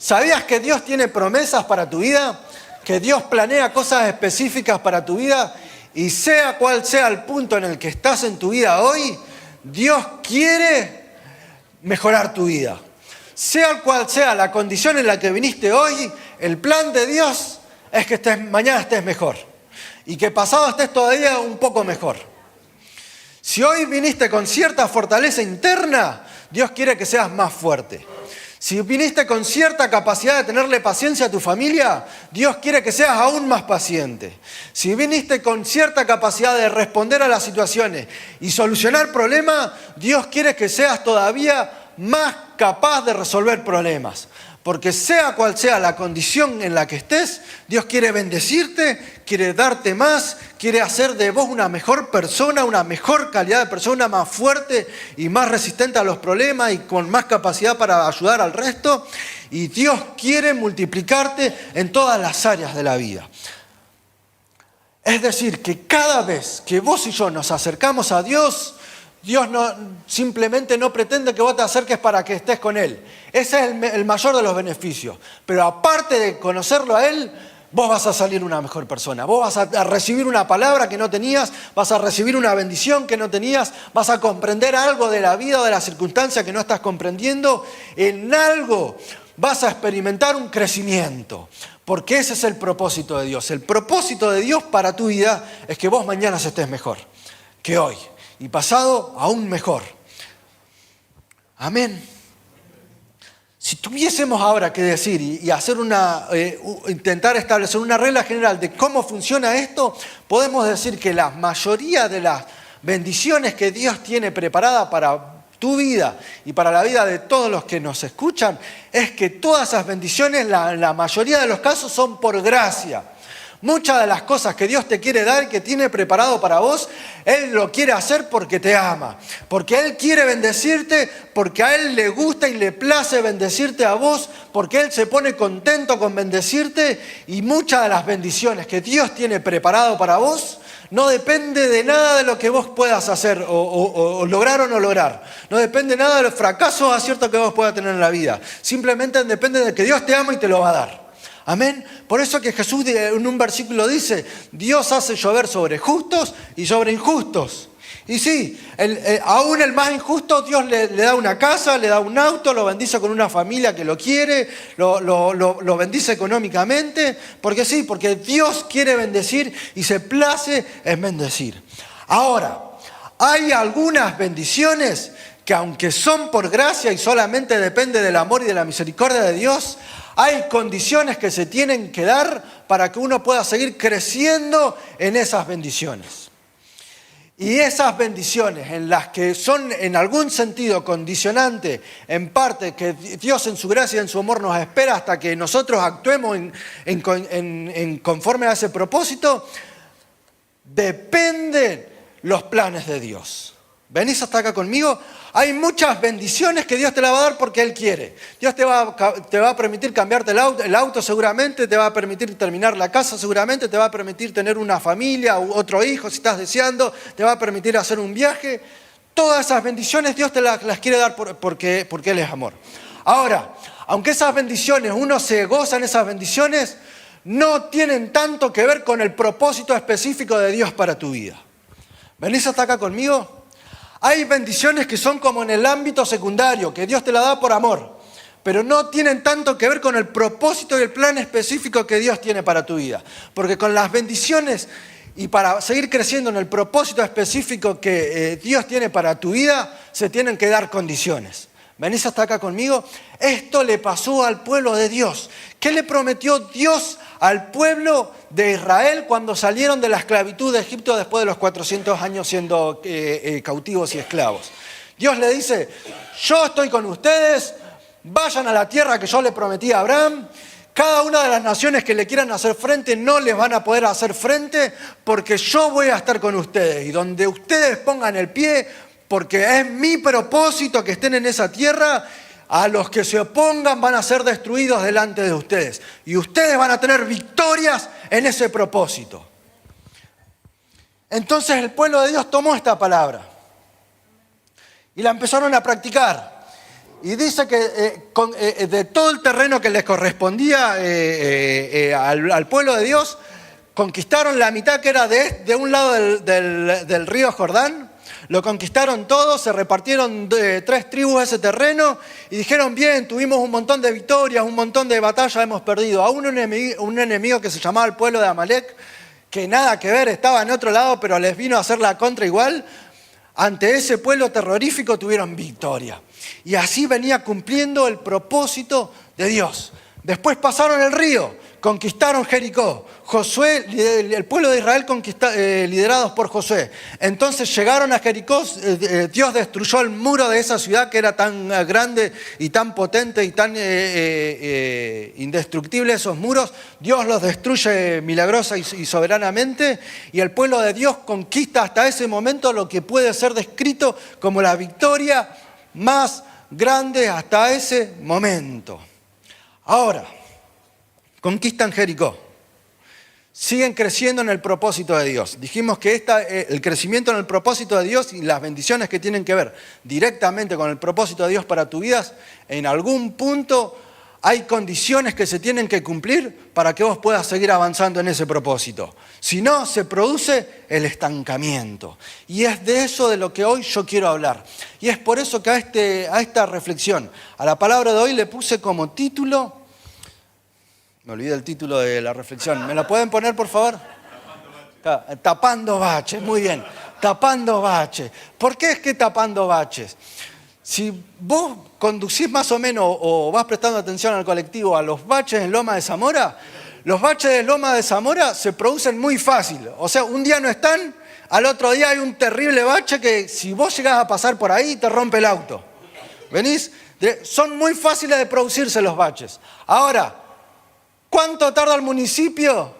¿Sabías que Dios tiene promesas para tu vida? Que Dios planea cosas específicas para tu vida. Y sea cual sea el punto en el que estás en tu vida hoy, Dios quiere mejorar tu vida. Sea cual sea la condición en la que viniste hoy, el plan de Dios es que mañana estés mejor. Y que pasado estés todavía un poco mejor. Si hoy viniste con cierta fortaleza interna, Dios quiere que seas más fuerte. Si viniste con cierta capacidad de tenerle paciencia a tu familia, Dios quiere que seas aún más paciente. Si viniste con cierta capacidad de responder a las situaciones y solucionar problemas, Dios quiere que seas todavía más capaz de resolver problemas. Porque sea cual sea la condición en la que estés, Dios quiere bendecirte, quiere darte más, quiere hacer de vos una mejor persona, una mejor calidad de persona, más fuerte y más resistente a los problemas y con más capacidad para ayudar al resto. Y Dios quiere multiplicarte en todas las áreas de la vida. Es decir, que cada vez que vos y yo nos acercamos a Dios, Dios simplemente no pretende que vos te acerques para que estés con Él. Ese es el mayor de los beneficios. Pero aparte de conocerlo a Él, vos vas a salir una mejor persona. Vos vas a recibir una palabra que no tenías, vas a recibir una bendición que no tenías, vas a comprender algo de la vida o de la circunstancia que no estás comprendiendo. En algo vas a experimentar un crecimiento. Porque ese es el propósito de Dios. El propósito de Dios para tu vida es que vos mañana estés mejor que hoy. Y pasado aún mejor. Amén. Si tuviésemos ahora que decir y hacer intentar establecer una regla general de cómo funciona esto, podemos decir que la mayoría de las bendiciones que Dios tiene preparada para tu vida y para la vida de todos los que nos escuchan, es que todas esas bendiciones, la mayoría de los casos, son por gracia. Muchas de las cosas que Dios te quiere dar, que tiene preparado para vos, Él lo quiere hacer porque te ama. Porque Él quiere bendecirte, porque a Él le gusta y le place bendecirte a vos, porque Él se pone contento con bendecirte. Y muchas de las bendiciones que Dios tiene preparado para vos, no depende de nada de lo que vos puedas hacer o lograr o no lograr. No depende nada de los fracasos o aciertos que vos puedas tener en la vida. Simplemente depende de que Dios te ama y te lo va a dar. Amén. Por eso que Jesús en un versículo dice, Dios hace llover sobre justos y sobre injustos. Y sí, aún el más injusto, Dios le da una casa, le da un auto, lo bendice con una familia que lo quiere, lo bendice económicamente. Porque sí, porque Dios quiere bendecir y se place en bendecir. Ahora, hay algunas bendiciones que aunque son por gracia y solamente depende del amor y de la misericordia de Dios, hay condiciones que se tienen que dar para que uno pueda seguir creciendo en esas bendiciones. Y esas bendiciones en las que son en algún sentido condicionantes, en parte que Dios en su gracia y en su amor nos espera hasta que nosotros actuemos en conforme a ese propósito, dependen los planes de Dios. ¿Venís hasta acá conmigo? Hay muchas bendiciones que Dios te la va a dar porque Él quiere. Dios te va a permitir cambiarte el auto seguramente, te va a permitir terminar la casa seguramente, te va a permitir tener una familia u otro hijo si estás deseando, te va a permitir hacer un viaje. Todas esas bendiciones Dios te las quiere dar porque Él es amor. Ahora, aunque esas bendiciones, uno se goza en esas bendiciones, no tienen tanto que ver con el propósito específico de Dios para tu vida. ¿Venís hasta acá conmigo? Hay bendiciones que son como en el ámbito secundario, que Dios te la da por amor, pero no tienen tanto que ver con el propósito y el plan específico que Dios tiene para tu vida. Porque con las bendiciones y para seguir creciendo en el propósito específico que Dios tiene para tu vida, se tienen que dar condiciones. ¿Venís hasta acá conmigo? Esto le pasó al pueblo de Dios. ¿Qué le prometió Dios al pueblo de Israel cuando salieron de la esclavitud de Egipto después de los 400 años siendo cautivos y esclavos? Dios le dice, yo estoy con ustedes, vayan a la tierra que yo le prometí a Abraham. Cada una de las naciones que le quieran hacer frente no les van a poder hacer frente porque yo voy a estar con ustedes. Y donde ustedes pongan el pie, porque es mi propósito que estén en esa tierra, a los que se opongan van a ser destruidos delante de ustedes. Y ustedes van a tener victorias en ese propósito. Entonces el pueblo de Dios tomó esta palabra y la empezaron a practicar. y dice que de todo el terreno que les correspondía al pueblo de Dios, conquistaron la mitad que era de un lado del río Jordán. Lo conquistaron todo, se repartieron 3 tribus ese terreno y dijeron, bien, tuvimos un montón de victorias, un montón de batallas hemos perdido. A un enemigo que se llamaba el pueblo de Amalek, que nada que ver, estaba en otro lado, pero les vino a hacer la contra igual. Ante ese pueblo terrorífico tuvieron victoria. Y así venía cumpliendo el propósito de Dios. Después pasaron el río, conquistaron Jericó. Josué, el pueblo de Israel liderados por Josué. Entonces llegaron a Jericó, Dios destruyó el muro de esa ciudad que era tan grande y tan potente y tan indestructible esos muros. Dios los destruye milagrosa y soberanamente, y el pueblo de Dios conquista hasta ese momento lo que puede ser descrito como la victoria más grande hasta ese momento. Ahora, conquistan Jericó. Siguen creciendo en el propósito de Dios. Dijimos que el crecimiento en el propósito de Dios y las bendiciones que tienen que ver directamente con el propósito de Dios para tu vida, en algún punto hay condiciones que se tienen que cumplir para que vos puedas seguir avanzando en ese propósito. Si no, se produce el estancamiento. Y es de eso de lo que hoy yo quiero hablar. Y es por eso que a esta reflexión, a la palabra de hoy le puse como título... Me olvidé el título de la reflexión. ¿Me lo pueden poner, por favor? Tapando baches, muy bien. Tapando baches. ¿Por qué es que tapando baches? Si vos conducís más o menos o vas prestando atención al colectivo a los baches en Loma de Zamora, los baches de Loma de Zamora se producen muy fácil. O sea, un día no están, al otro día hay un terrible bache que si vos llegás a pasar por ahí te rompe el auto. ¿Venís? Son muy fáciles de producirse los baches. Ahora, ¿cuánto tarda el municipio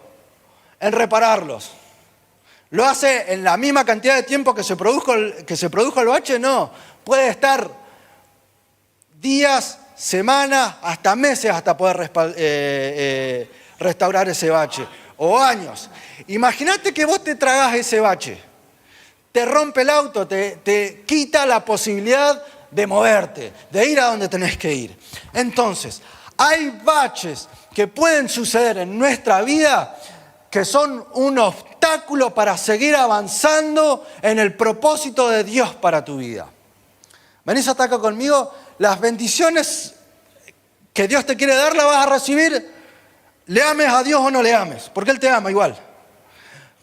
en repararlos? ¿Lo hace en la misma cantidad de tiempo que se produjo el bache? No. Puede estar días, semanas, hasta meses hasta poder restaurar ese bache. O años. Imagínate que vos te tragás ese bache. Te rompe el auto, te quita la posibilidad de moverte, de ir a donde tenés que ir. Entonces, hay baches que pueden suceder en nuestra vida que son un obstáculo para seguir avanzando en el propósito de Dios para tu vida. ¿Venís hasta acá conmigo? Las bendiciones que Dios te quiere dar las vas a recibir, le ames a Dios o no le ames, porque Él te ama igual.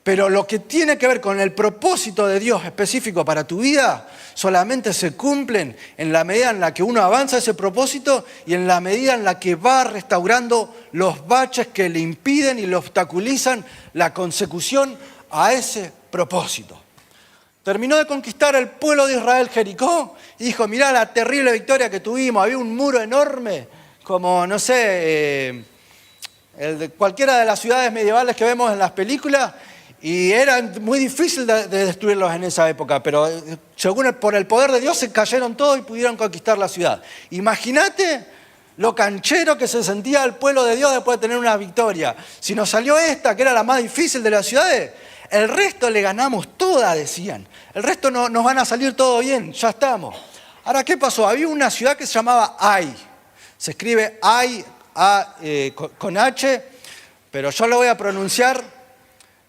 Pero lo que tiene que ver con el propósito de Dios específico para tu vida, solamente se cumplen en la medida en la que uno avanza ese propósito y en la medida en la que va restaurando los baches que le impiden y le obstaculizan la consecución a ese propósito. Terminó de conquistar el pueblo de Israel Jericó y dijo, mirá la terrible victoria que tuvimos, había un muro enorme, como, no sé, el de cualquiera de las ciudades medievales que vemos en las películas, y era muy difícil de destruirlos en esa época, pero por el poder de Dios se cayeron todos y pudieron conquistar la ciudad. Imagínate lo canchero que se sentía el pueblo de Dios después de tener una victoria. Si nos salió esta, que era la más difícil de las ciudades, el resto le ganamos toda, decían. El resto nos van a salir todo bien, ya estamos. Ahora, ¿qué pasó? Había una ciudad que se llamaba Ai. Se escribe Ai con H, pero yo lo voy a pronunciar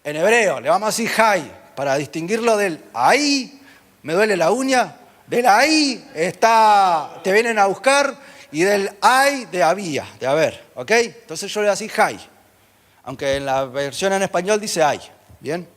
en hebreo, le vamos a decir Jai, para distinguirlo del ahí, me duele la uña, del ahí te vienen a buscar, y del ay de había, de haber, ¿ok? Entonces yo le voy a decir Jai, aunque en la versión en español dice ay, ¿bien?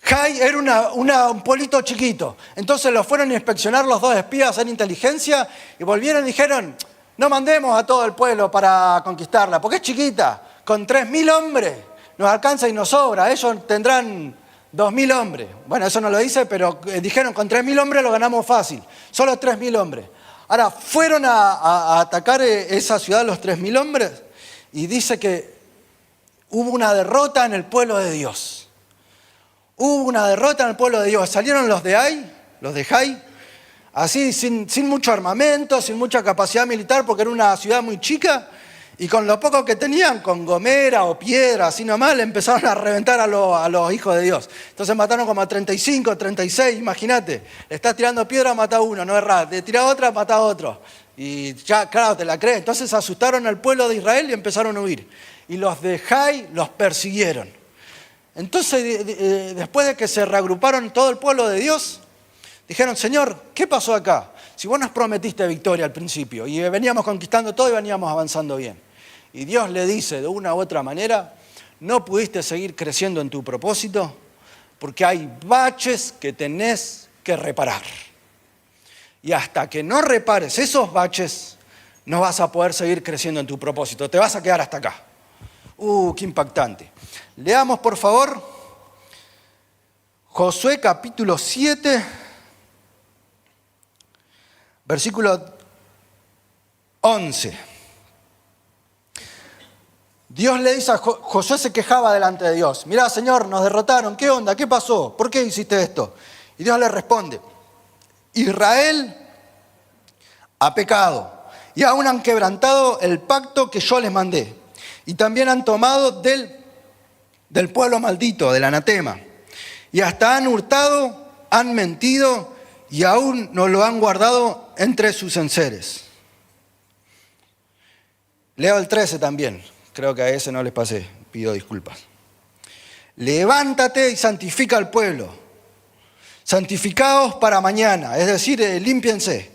Jai era un pueblito chiquito, entonces lo fueron a inspeccionar los 2 espías a hacer inteligencia, y volvieron y dijeron, no mandemos a todo el pueblo para conquistarla, porque es chiquita, con 3.000 hombres, nos alcanza y nos sobra, ellos tendrán 2.000 hombres. Bueno, eso no lo dice, pero dijeron, con 3.000 hombres lo ganamos fácil, solo 3.000 hombres. Ahora, fueron a atacar esa ciudad los 3.000 hombres y dice que hubo una derrota en el pueblo de Dios. Hubo una derrota en el pueblo de Dios. Salieron los de Ai, los de Jai, así sin mucho armamento, sin mucha capacidad militar, porque era una ciudad muy chica, Y con lo poco que tenían, con gomera o piedra, así nomás, le empezaron a reventar a los hijos de Dios. Entonces mataron como a 35, 36, imagínate. Le estás tirando piedra, mata a uno, no errás. Le tirás otra, mata a otro. Y ya, claro, te la crees. Entonces asustaron al pueblo de Israel y empezaron a huir. Y los de Jai los persiguieron. Entonces, después de que se reagruparon todo el pueblo de Dios, dijeron, Señor, ¿qué pasó acá? Si vos nos prometiste victoria al principio y veníamos conquistando todo y veníamos avanzando bien. Y Dios le dice de una u otra manera, no pudiste seguir creciendo en tu propósito porque hay baches que tenés que reparar. Y hasta que no repares esos baches, no vas a poder seguir creciendo en tu propósito. Te vas a quedar hasta acá. Qué impactante. Leamos, por favor, Josué capítulo 7, versículo 11. Dios le dice a Josué, se quejaba delante de Dios. Mirá, Señor, nos derrotaron. ¿Qué onda? ¿Qué pasó? ¿Por qué hiciste esto? Y Dios le responde, Israel ha pecado y aún han quebrantado el pacto que yo les mandé. Y también han tomado del pueblo maldito, del anatema. Y hasta han hurtado, han mentido y aún no lo han guardado entre sus enseres. Leo el 13 también. Creo que a ese no les pasé. Pido disculpas. Levántate y santifica al pueblo. Santificaos para mañana. Es decir, límpiense.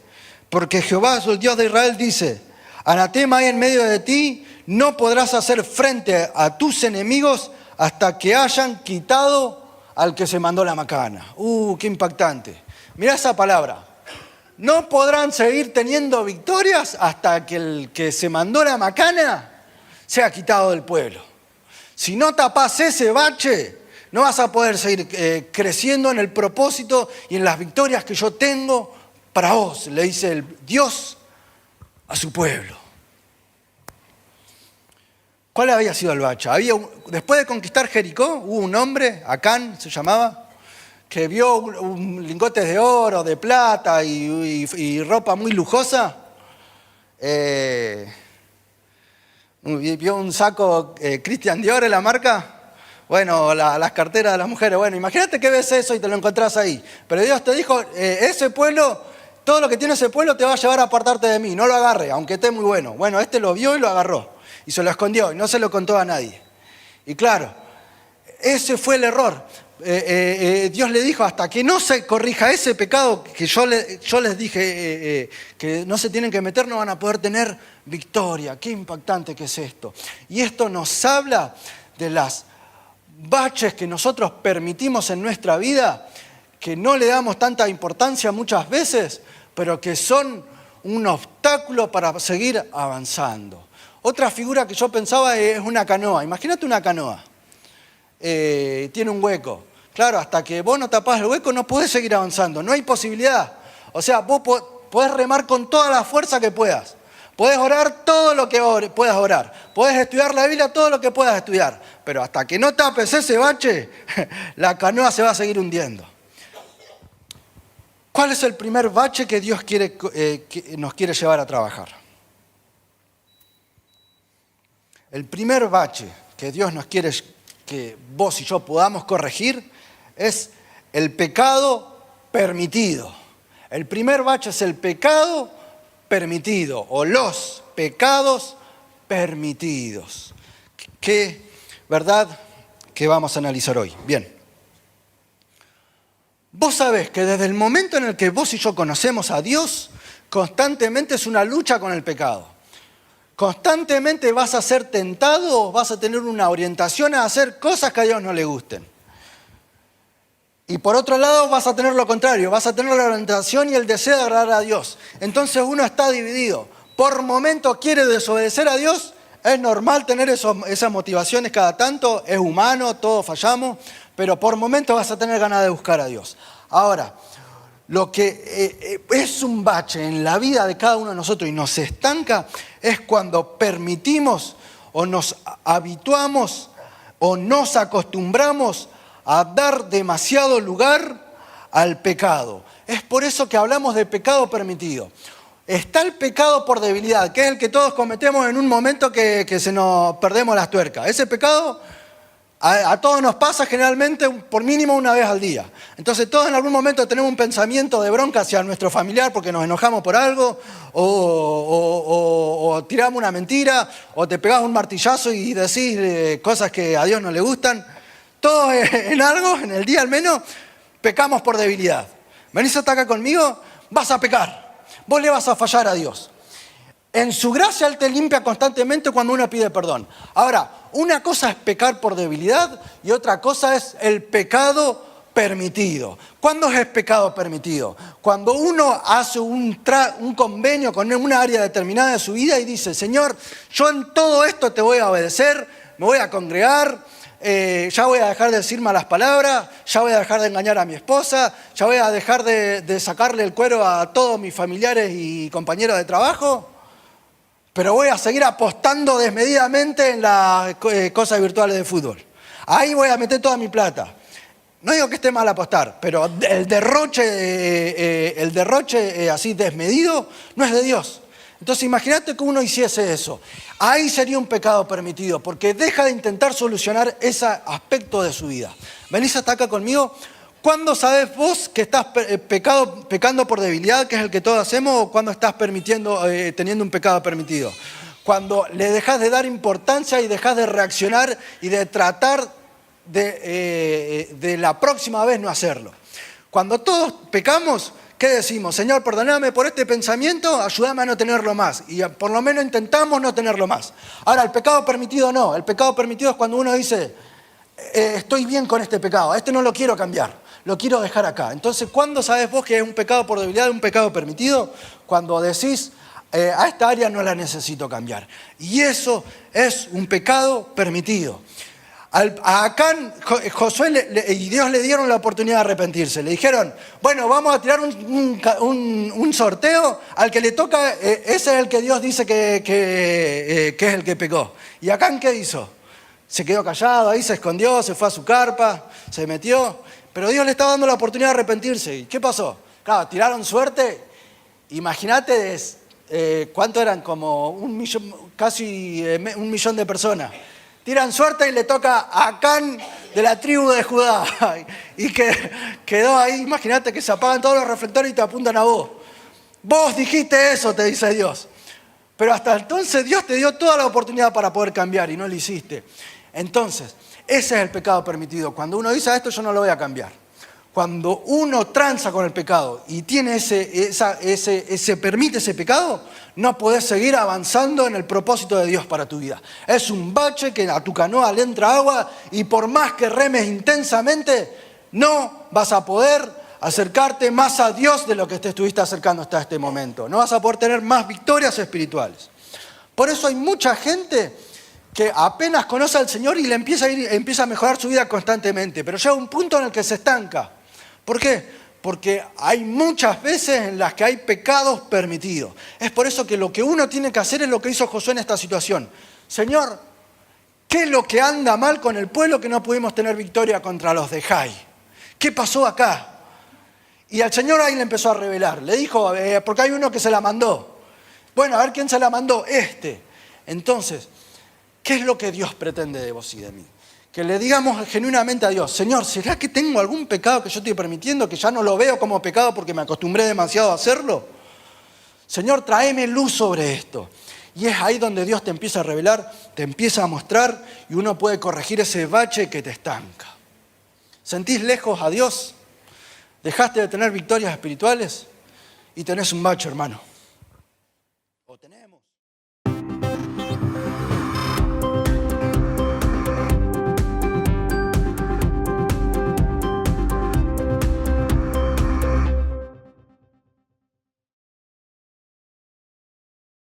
Porque Jehová, el Dios de Israel, dice, anatema hay en medio de ti, no podrás hacer frente a tus enemigos hasta que hayan quitado al que se mandó la macana. Qué impactante. Mirá esa palabra. No podrán seguir teniendo victorias hasta que el que se mandó la macana sea quitado del pueblo. Si no tapás ese bache, no vas a poder seguir creciendo en el propósito y en las victorias que yo tengo para vos, le dice el Dios a su pueblo. ¿Cuál había sido el bache? Después de conquistar Jericó, hubo un hombre, Acán se llamaba, que vio lingotes de oro, de plata y ropa muy lujosa. Vio un saco Christian Dior en la marca. Bueno, las carteras de las mujeres. Bueno, imagínate que ves eso y te lo encontrás ahí. Pero Dios te dijo, ese pueblo, todo lo que tiene ese pueblo te va a llevar a apartarte de mí. No lo agarre, aunque esté muy bueno. Bueno, este lo vio y lo agarró. Y se lo escondió y no se lo contó a nadie. Y claro, ese fue el error. Dios le dijo, hasta que no se corrija ese pecado que yo les dije que no se tienen que meter, no van a poder tener victoria. Qué impactante que es esto. Y esto nos habla de las baches que nosotros permitimos en nuestra vida, que no le damos tanta importancia muchas veces, pero que son un obstáculo para seguir avanzando. Otra figura que yo pensaba es una canoa. Imagínate una canoa. Tiene un hueco. Claro, hasta que vos no tapás el hueco no podés seguir avanzando. No hay posibilidad. O sea, vos podés remar con toda la fuerza que puedas. Podés orar todo lo que puedas orar. Podés estudiar la Biblia todo lo que puedas estudiar. Pero hasta que no tapes ese bache, la canoa se va a seguir hundiendo. ¿Cuál es el primer bache que Dios nos quiere llevar a trabajar? El primer bache que Dios nos quiere que vos y yo podamos corregir es el pecado permitido. El primer bache es el pecado permitido o los pecados permitidos. ¿Qué verdad que vamos a analizar hoy? Bien. Vos sabés que desde el momento en el que vos y yo conocemos a Dios, constantemente es una lucha con el pecado. Constantemente vas a ser tentado, vas a tener una orientación a hacer cosas que a Dios no le gusten. Y por otro lado vas a tener lo contrario, vas a tener la orientación y el deseo de agradar a Dios. Entonces uno está dividido. Por momentos quiere desobedecer a Dios, es normal tener esas motivaciones cada tanto, es humano, todos fallamos, pero por momentos vas a tener ganas de buscar a Dios. Ahora, lo que es un bache en la vida de cada uno de nosotros y nos estanca es cuando permitimos o nos habituamos o nos acostumbramos a dar demasiado lugar al pecado. Es por eso que hablamos de pecado permitido. está el pecado por debilidad, que es el que todos cometemos en un momento que se nos perdemos las tuercas. Ese pecado a todos nos pasa generalmente por mínimo una vez al día. Entonces todos en algún momento tenemos un pensamiento de bronca hacia nuestro familiar porque nos enojamos por algo, o tiramos una mentira, o te pegás un martillazo y decís cosas que a Dios no le gustan. Todos en algo, en el día al menos, pecamos por debilidad. ¿Venís hasta acá conmigo? Vas a pecar. Vos le vas a fallar a Dios. En su gracia Él te limpia constantemente cuando uno pide perdón. Ahora, una cosa es pecar por debilidad y otra cosa es el pecado permitido. ¿Cuándo es el pecado permitido? Cuando uno hace un convenio con una área determinada de su vida y dice, Señor, yo en todo esto te voy a obedecer, me voy a congregar, ya voy a dejar de decir malas palabras, ya voy a dejar de engañar a mi esposa, ya voy a dejar de sacarle el cuero a todos mis familiares y compañeros de trabajo. Pero voy a seguir apostando desmedidamente en las cosas virtuales de fútbol. Ahí voy a meter toda mi plata. No digo que esté mal apostar, pero el derroche así desmedido no es de Dios. Entonces imagínate que uno hiciese eso. Ahí sería un pecado permitido, porque deja de intentar solucionar ese aspecto de su vida. ¿Venís hasta acá conmigo? ¿Cuándo sabes vos que estás pecando por debilidad, que es el que todos hacemos, o cuándo estás teniendo un pecado permitido? Cuando le dejas de dar importancia y dejas de reaccionar y de tratar de la próxima vez no hacerlo. Cuando todos pecamos, ¿qué decimos? Señor, perdóname por este pensamiento, ayúdame a no tenerlo más. Y por lo menos intentamos no tenerlo más. Ahora, el pecado permitido no. El pecado permitido es cuando uno dice, estoy bien con este pecado, este no lo quiero cambiar. Lo quiero dejar acá. Entonces, ¿cuándo sabes vos que es un pecado por debilidad, un pecado permitido? Cuando decís, a esta área no la necesito cambiar. Y eso es un pecado permitido. A Acán, Josué y Dios le dieron la oportunidad de arrepentirse. Le dijeron, bueno, vamos a tirar un sorteo. Al que le toca, ese es el que Dios dice que es el que pecó. ¿Y Acán qué hizo? Se quedó callado, ahí se escondió, se fue a su carpa, se metió. Pero Dios le estaba dando la oportunidad de arrepentirse. ¿Y qué pasó? Claro, tiraron suerte. Imagínate, ¿cuánto eran? Como casi 1.000.000 de personas. Tiran suerte y le toca a Acán de la tribu de Judá. Y quedó ahí, imagínate que se apagan todos los reflectores y te apuntan a vos. Vos dijiste eso, te dice Dios. Pero hasta entonces Dios te dio toda la oportunidad para poder cambiar y no lo hiciste. Entonces, ese es el pecado permitido. Cuando uno dice esto, yo no lo voy a cambiar. Cuando uno tranza con el pecado y tiene permite ese pecado, no podés seguir avanzando en el propósito de Dios para tu vida. Es un bache que a tu canoa le entra agua y por más que remes intensamente, no vas a poder acercarte más a Dios de lo que te estuviste acercando hasta este momento. No vas a poder tener más victorias espirituales. Por eso hay mucha gente que apenas conoce al Señor y le empieza a mejorar su vida constantemente, pero llega un punto en el que se estanca. ¿Por qué? Porque hay muchas veces en las que hay pecados permitidos. Es por eso que lo que uno tiene que hacer es lo que hizo Josué en esta situación. Señor, ¿qué es lo que anda mal con el pueblo que no pudimos tener victoria contra los de Jai? ¿Qué pasó acá? Y al Señor ahí le empezó a revelar. Le dijo, porque hay uno que se la mandó. Bueno, a ver quién se la mandó. Entonces, ¿qué es lo que Dios pretende de vos y de mí? Que le digamos genuinamente a Dios, Señor, ¿será que tengo algún pecado que yo estoy permitiendo, que ya no lo veo como pecado porque me acostumbré demasiado a hacerlo? Señor, tráeme luz sobre esto. Y es ahí donde Dios te empieza a revelar, te empieza a mostrar y uno puede corregir ese bache que te estanca. ¿Sentís lejos a Dios? ¿Dejaste de tener victorias espirituales? Y tenés un bache, hermano.